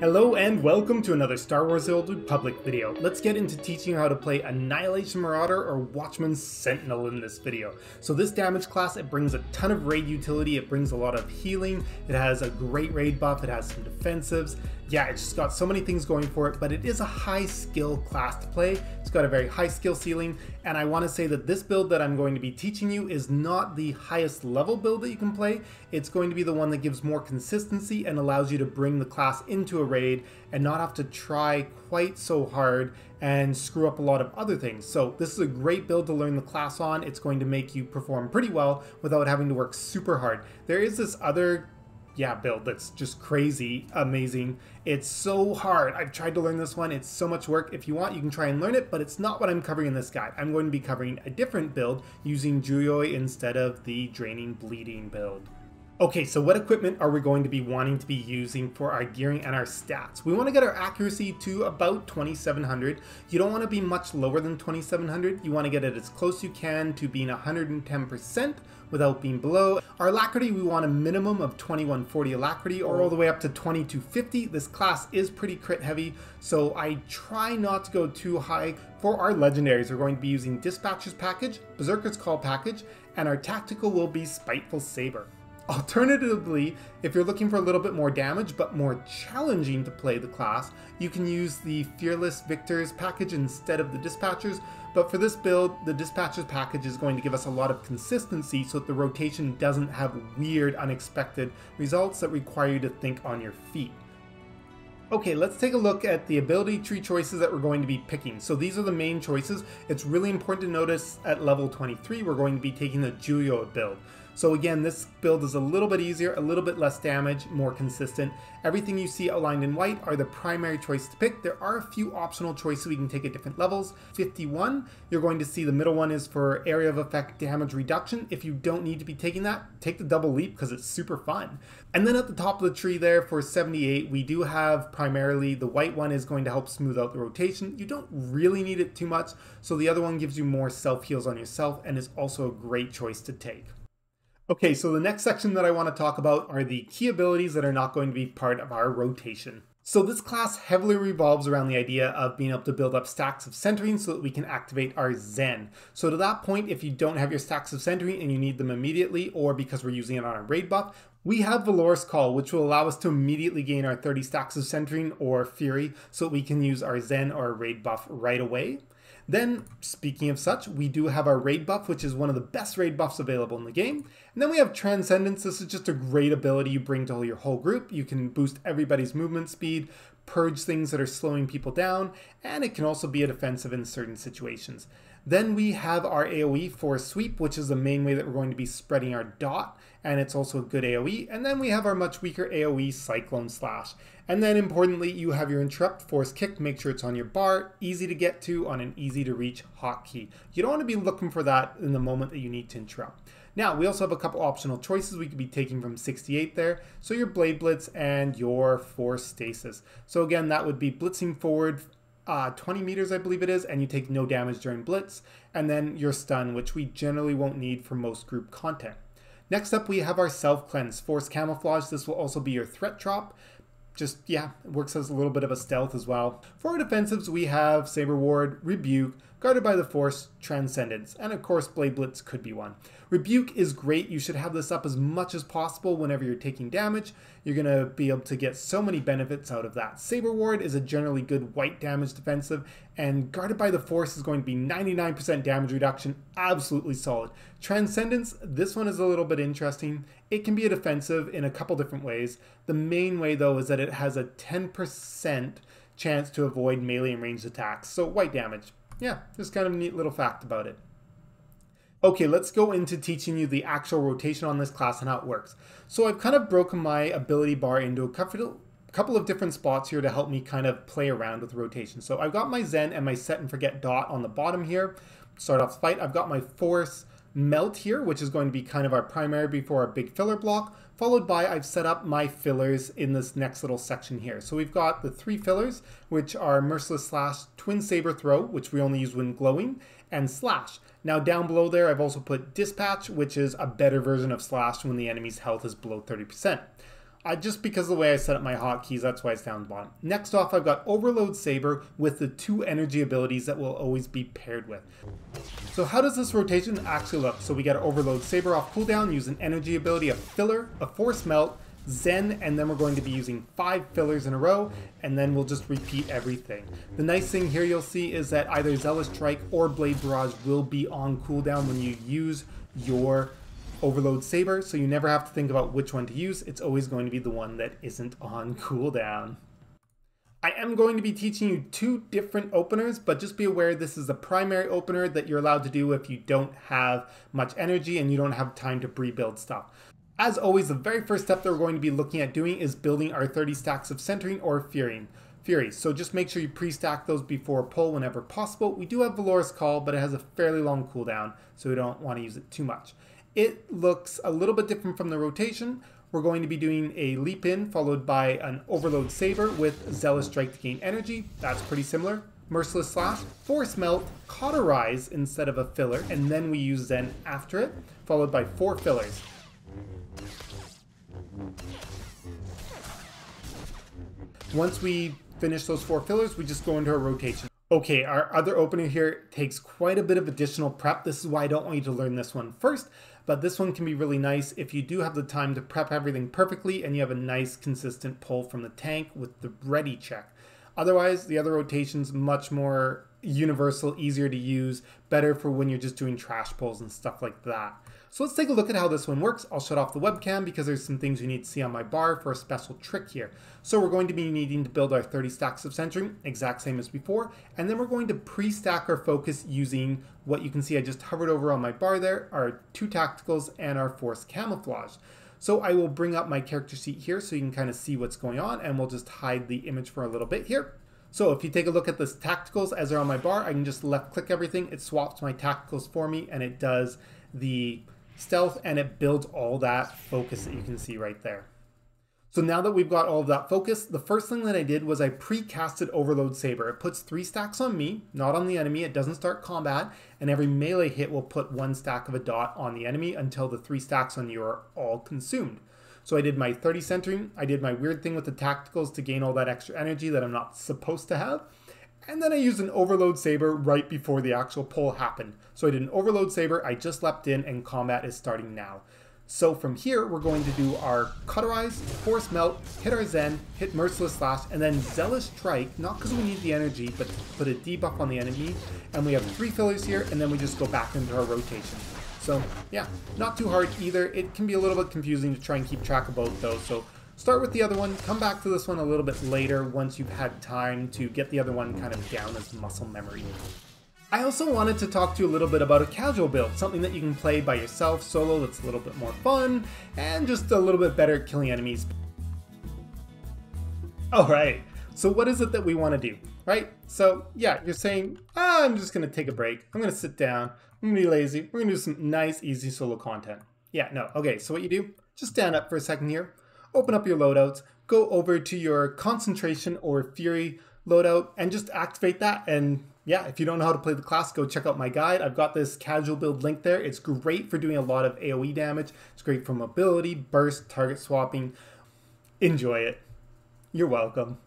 Hello and welcome to another Star Wars The Old Republic video. Let's get into teaching you how to play Annihilation Marauder or Watchman Sentinel in this video. So this damage class, it brings a ton of raid utility, it brings a lot of healing, it has a great raid buff, it has some defensives. Yeah, it's just got so many things going for it, but it is a high skill class to play. It's got a very high skill ceiling, and I want to say that this build that I'm going to be teaching you is not the highest level build that you can play. It's going to be the one that gives more consistency and allows you to bring the class into a raid and not have to try quite so hard and screw up a lot of other things. So this is a great build to learn the class on. It's going to make you perform pretty well without having to work super hard. There is this other build that's just crazy amazing. It's so hard. I've tried to learn this one. It's so much work. If you want, you can try and learn it, but it's not what I'm covering in this guide. I'm going to be covering a different build using Juyo instead of the draining bleeding build. Okay, so what equipment are we going to be wanting to be using for our gearing and our stats? We want to get our accuracy to about 2700. You don't want to be much lower than 2700. You want to get it as close as you can to being 110% without being below. Our alacrity, we want a minimum of 2140 alacrity or all the way up to 2250. This class is pretty crit heavy, so I try not to go too high. For our legendaries, we're going to be using Dispatcher's Package, Berserker's Call Package, and our tactical will be Spiteful Saber. Alternatively, if you're looking for a little bit more damage but more challenging to play the class, you can use the Fearless Victor's package instead of the Dispatchers, but for this build, the Dispatcher's package is going to give us a lot of consistency so that the rotation doesn't have weird, unexpected results that require you to think on your feet. Okay, let's take a look at the ability tree choices that we're going to be picking. So these are the main choices. It's really important to notice at level 23, we're going to be taking the Juyo build. So again, this build is a little bit easier, a little bit less damage, more consistent. Everything you see outlined in white are the primary choice to pick. There are a few optional choices we can take at different levels. 51, you're going to see the middle one is for area of effect damage reduction. If you don't need to be taking that, take the double leap because it's super fun. And then at the top of the tree there for 78, we do have primarily the white one is going to help smooth out the rotation. You don't really need it too much, so the other one gives you more self-heals on yourself and is also a great choice to take. Okay, so the next section that I want to talk about are the key abilities that are not going to be part of our rotation. So this class heavily revolves around the idea of being able to build up stacks of centering so that we can activate our Zen. So to that point, if you don't have your stacks of centering and you need them immediately, or because we're using it on a raid buff, we have Valorous Call, which will allow us to immediately gain our 30 stacks of centering or Fury so that we can use our Zen or raid buff right away. Then, speaking of such, we do have our raid buff, which is one of the best raid buffs available in the game. And then we have Transcendence. This is just a great ability you bring to your whole group. You can boost everybody's movement speed, purge things that are slowing people down, and it can also be a defensive in certain situations. Then we have our AoE for Sweep, which is the main way that we're going to be spreading our dot, and it's also a good AoE. And then we have our much weaker AoE, Cyclone Slash. And then importantly, you have your Interrupt, Force Kick, make sure it's on your bar, easy to get to on an easy to reach hotkey. You don't want to be looking for that in the moment that you need to interrupt. Now, we also have a couple optional choices we could be taking from 68 there. So your Blade Blitz and your Force Stasis. So again, that would be blitzing forward 20 meters, I believe it is, and you take no damage during blitz, and then your stun, which we generally won't need for most group content. Next up, we have our Self Cleanse, Force Camouflage. This will also be your threat drop. Just, it works as a little bit of a stealth as well. For our defensives, we have Saber Ward, Rebuke, Guarded by the Force, Transcendence, and of course Blade Blitz could be one. Rebuke is great. You should have this up as much as possible whenever you're taking damage. You're going to be able to get so many benefits out of that. Saber Ward is a generally good white damage defensive, and Guarded by the Force is going to be 99% damage reduction, absolutely solid. Transcendence, this one is a little bit interesting. It can be a defensive in a couple different ways. The main way though is that it has a 10% chance to avoid melee and ranged attacks, so white damage. Yeah, just kind of a neat little fact about it. Okay, let's go into teaching you the actual rotation on this class and how it works. So I've kind of broken my ability bar into a couple of different spots here to help me kind of play around with rotation. So I've got my Zen and my Set and Forget dot on the bottom here. Start off the fight. I've got my Force Melt here, which is going to be kind of our primary before our big filler block, followed by I've set up my fillers in this next little section here. So we've got the 3 fillers, which are Merciless Slash, Twin Saber Throw, which we only use when glowing, and Slash. Now down below there, I've also put Dispatch, which is a better version of Slash when the enemy's health is below 30%. Just because of the way I set up my hotkeys, that's why it's down the bottom. Next off, I've got Overload Saber with the 2 energy abilities that will always be paired with. So how does this rotation actually look? So we got Overload Saber off cooldown, use an energy ability, a filler, a Force Melt, Zen, and then we're going to be using 5 fillers in a row, and then we'll just repeat everything. The nice thing here you'll see is that either Zealous Strike or Blade Barrage will be on cooldown when you use your Overload Saber, so you never have to think about which one to use. It's always going to be the one that isn't on cooldown. I am going to be teaching you 2 different openers, but just be aware this is a primary opener that you're allowed to do if you don't have much energy and you don't have time to pre-build stuff. As always, the very first step that we're going to be looking at doing is building our 30 stacks of Centering or Fury. So just make sure you pre-stack those before pull whenever possible. We do have Valorous Call, but it has a fairly long cooldown, so we don't want to use it too much. It looks a little bit different from the rotation. We're going to be doing a Leap In followed by an Overload Saber with Zealous Strike to gain energy. That's pretty similar. Merciless Slash, Force Melt, Cauterize instead of a filler, and then we use Zen after it, followed by 4 fillers. Once we finish those 4 fillers, we just go into a rotation. Okay, our other opener here takes quite a bit of additional prep. This is why I don't want you to learn this one first, but this one can be really nice if you do have the time to prep everything perfectly and you have a nice consistent pull from the tank with the ready check. Otherwise, the other rotation's much more universal, easier to use, better for when you're just doing trash pulls and stuff like that. So let's take a look at how this one works. I'll shut off the webcam because there's some things you need to see on my bar for a special trick here. So we're going to be needing to build our 30 stacks of Centering, exact same as before, and then we're going to pre-stack our focus using what you can see I just hovered over on my bar there, our 2 tacticals and our Force Camouflage. So I will bring up my character sheet here so you can kind of see what's going on, and we'll just hide the image for a little bit here. So if you take a look at the tacticals as they're on my bar, I can just left click everything, it swaps my tacticals for me, and it does the stealth and it builds all that focus that you can see right there. So now that we've got all of that focus, the first thing that I did was I pre-casted Overload Saber. It puts 3 stacks on me, not on the enemy. It doesn't start combat, and every melee hit will put 1 stack of a dot on the enemy until the 3 stacks on you are all consumed. So I did my 30 Centering, I did my weird thing with the tacticals to gain all that extra energy that I'm not supposed to have, and then I used an Overload Saber right before the actual pull happened. So I did an Overload Saber, I just leapt in, and combat is starting now. So from here, we're going to do our Cauterize, Force Melt, hit our Zen, hit Merciless Slash, and then Zealous Strike, not because we need the energy, but to put a debuff on the enemy. And we have 3 fillers here, and then we just go back into our rotation. So yeah, not too hard either. It can be a little bit confusing to try and keep track of both those. So start with the other one, come back to this one a little bit later once you've had time to get the other one kind of down as muscle memory. I also wanted to talk to you a little bit about a casual build, something that you can play by yourself, solo, that's a little bit more fun, and just a little bit better at killing enemies. Alright, so what is it that we want to do, right? So yeah, you're saying, I'm just going to take a break, I'm going to sit down, I'm going to be lazy, we're going to do some nice, easy solo content. Yeah, no, okay, so what you do, just stand up for a second here, open up your loadouts, go over to your Concentration or Fury loadout, and just activate that, and yeah, if you don't know how to play the class, go check out my guide. I've got this casual build link there. It's great for doing a lot of AoE damage. It's great for mobility, burst, target swapping. Enjoy it. You're welcome.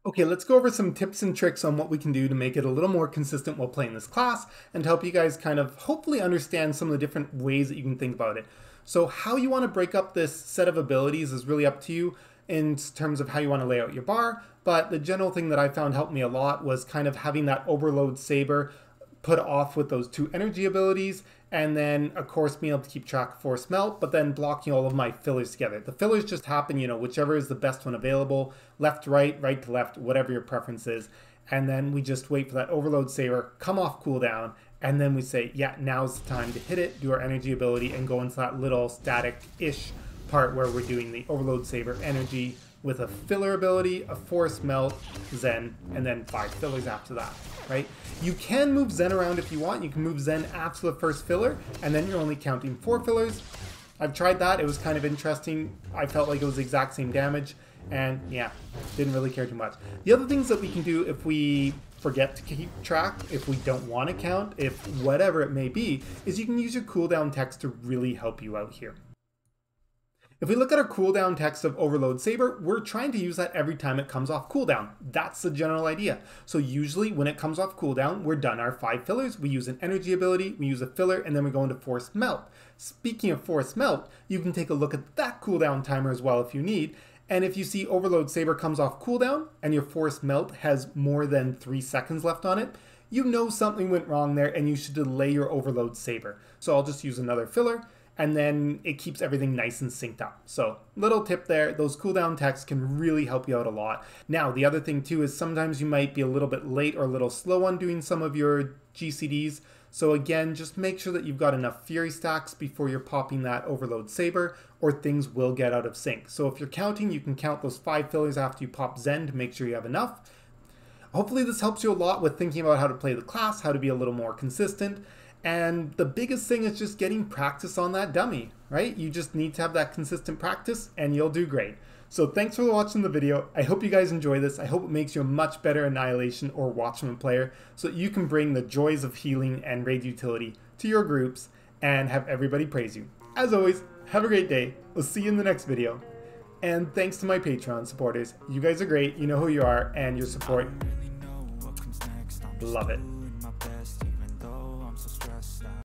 Okay, let's go over some tips and tricks on what we can do to make it a little more consistent while playing this class and to help you guys kind of hopefully understand some of the different ways that you can think about it. So how you want to break up this set of abilities is really up to you in terms of how you want to lay out your bar, but the general thing that I found helped me a lot was kind of having that Overload Saber put off with those 2 energy abilities, and then of course being able to keep track of Force Melt, but then blocking all of my fillers together. The fillers just happen, you know, whichever is the best one available, left to right, right to left, whatever your preference is, and then we just wait for that Overload Saber, come off cooldown, and then we say, yeah, now's the time to hit it, do our energy ability, and go into that little static-ish part where we're doing the Overload Saber energy with a filler ability, a Force Melt, Zen, and then 5 fillers after that, right? You can move Zen around if you want. You can move Zen after the first filler, and then you're only counting 4 fillers. I've tried that. It was kind of interesting. I felt like it was the exact same damage, and yeah, didn't really care too much. The other things that we can do if we forget to keep track, if we don't want to count, if whatever it may be, is you can use your cooldown text to really help you out here. If we look at our cooldown text of Overload Saber, we're trying to use that every time it comes off cooldown. That's the general idea. So usually when it comes off cooldown, we're done our 5 fillers, we use an energy ability, we use a filler, and then we go into Force Melt. Speaking of Force Melt, you can take a look at that cooldown timer as well if you need. And if you see Overload Saber comes off cooldown and your Force Melt has more than 3 seconds left on it, you know something went wrong there and you should delay your Overload Saber. So I'll just use another filler, and then it keeps everything nice and synced up. So little tip there, those cooldown texts can really help you out a lot. Now the other thing too is sometimes you might be a little bit late or a little slow on doing some of your GCDs. So again, just make sure that you've got enough Fury stacks before you're popping that Overload Saber, or things will get out of sync. So if you're counting, you can count those 5 fillers after you pop Zen to make sure you have enough. Hopefully this helps you a lot with thinking about how to play the class, how to be a little more consistent. And the biggest thing is just getting practice on that dummy, right? You just need to have that consistent practice and you'll do great. So thanks for watching the video. I hope you guys enjoy this. I hope it makes you a much better Annihilation or Watchman player so that you can bring the joys of healing and raid utility to your groups and have everybody praise you. As always, have a great day. We'll see you in the next video. And thanks to my Patreon supporters. You guys are great. You know who you are, and your support, love it.